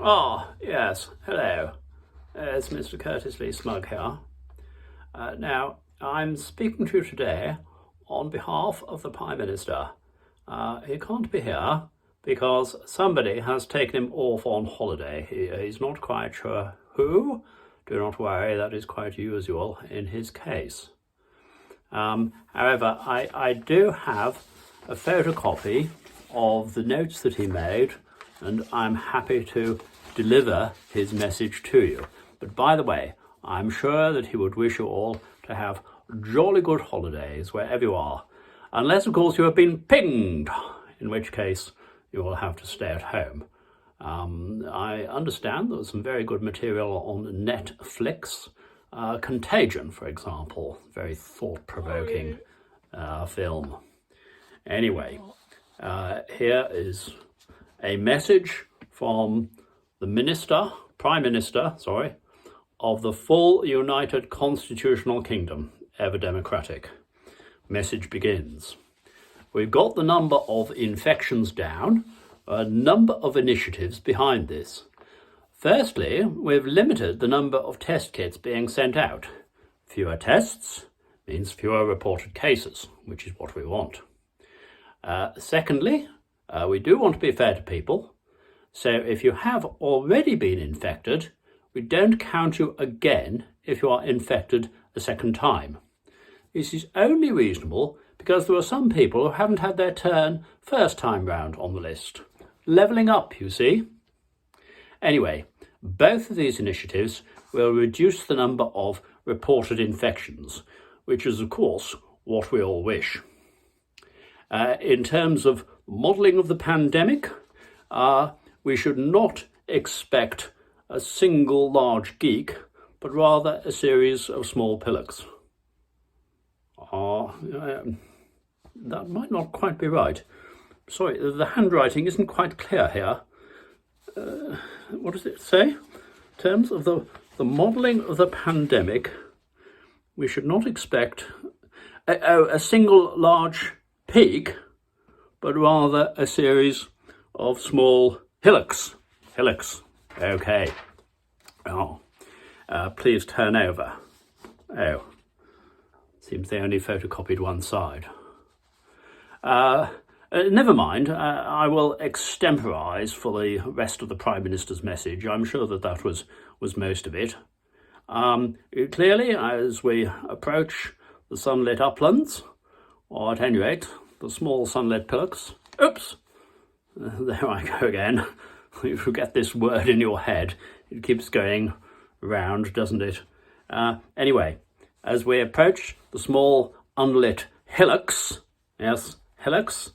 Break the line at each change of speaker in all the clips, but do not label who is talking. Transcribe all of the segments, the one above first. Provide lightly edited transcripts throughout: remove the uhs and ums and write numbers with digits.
Oh, yes, hello. It's Mr. Curtis Lee-Smugg here. Now, I'm speaking to you today on behalf of the Prime Minister. He can't be here because somebody has taken him off on holiday. He's not quite sure who. Do not worry, that is quite usual in his case. However, I do have a photocopy of the notes that he made, and I'm happy to deliver his message to you. But by the way, I'm sure that he would wish you all to have jolly good holidays wherever you are, unless of course you have been pinged, in which case you will have to stay at home. I understand there was some very good material on Netflix. Contagion, for example, very thought-provoking film. Anyway, here is a message from the Prime Minister, of the full United Constitutional Kingdom, ever democratic. Message begins. We've got the number of infections down, a number of initiatives behind this. Firstly, we've limited the number of test kits being sent out. Fewer tests means fewer reported cases, which is what we want. Secondly, we do want to be fair to people. So if you have already been infected, we don't count you again if you are infected a second time. This is only reasonable because there are some people who haven't had their turn first time round on the list. Levelling up, you see. Anyway, both of these initiatives will reduce the number of reported infections, which is, of course, what we all wish. In terms of modelling of the pandemic, we should not expect a single large geek, but rather a series of small pillocks. That might not quite be right. Sorry, the handwriting isn't quite clear here. What does it say? In terms of the modelling of the pandemic, we should not expect a single large peak, but rather a series of small hillocks. Okay. Oh, please turn over. Oh, seems they only photocopied one side. Never mind, I will extemporise for the rest of the Prime Minister's message. I'm sure that was most of it. Clearly, as we approach the sunlit uplands, or at any rate, the small sunlit pillocks. Oops! There I go again. You forget this word in your head. It keeps going round, doesn't it? Anyway, as we approach the small unlit hillocks, yes, hillocks,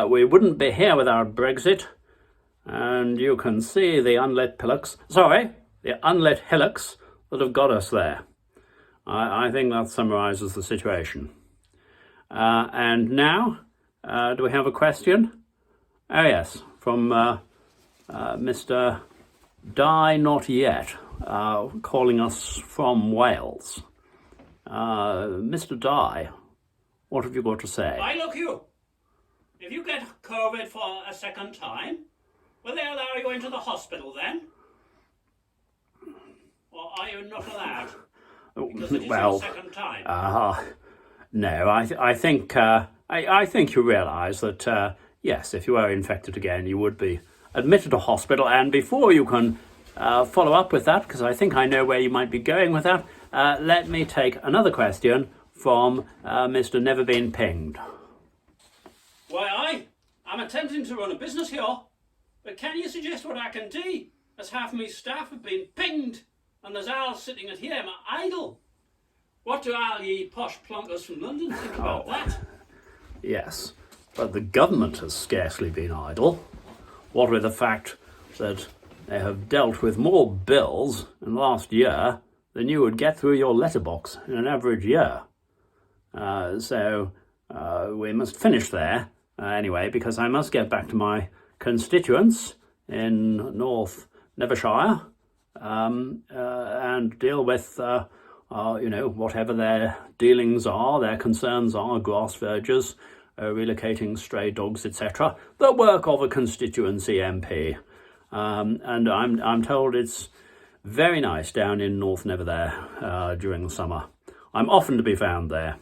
we wouldn't be here without Brexit, and you can see the unlit hillocks that have got us there. I think that summarises the situation. And now, do we have a question? Oh yes, from Mr. Die Not Yet, calling us from Wales. Mr. Die, what have you got to say?
Why, look you, if you get COVID for a second time, will they allow you into the hospital then? Or are you not allowed? Because it is your second time.
No, I think you realise that, yes, if you were infected again, you would be admitted to hospital. And before you can follow up with that, because I think I know where you might be going with that, let me take another question from Mr. Never Been Pinged.
Why, I'm attempting to run a business here, but can you suggest what I can do, as half my staff have been pinged, and there's all sitting at home idle? What do all ye posh plonkers from London think about that?
Yes, but the government has scarcely been idle. What with the fact that they have dealt with more bills in the last year than you would get through your letterbox in an average year. So we must finish there anyway, because I must get back to my constituents in North Nevershire and deal with whatever their dealings are, their concerns are, grass vergers, relocating stray dogs, etc. The work of a constituency MP. and I'm told it's very nice down in North Never there during the summer. I'm often to be found there.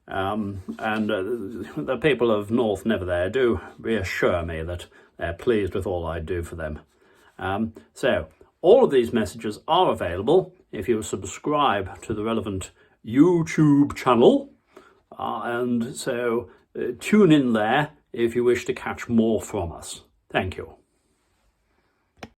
The people of North Never there do reassure me that they're pleased with all I do for them. So all of these messages are available if you subscribe to the relevant YouTube channel, and so tune in there if you wish to catch more from us. Thank you.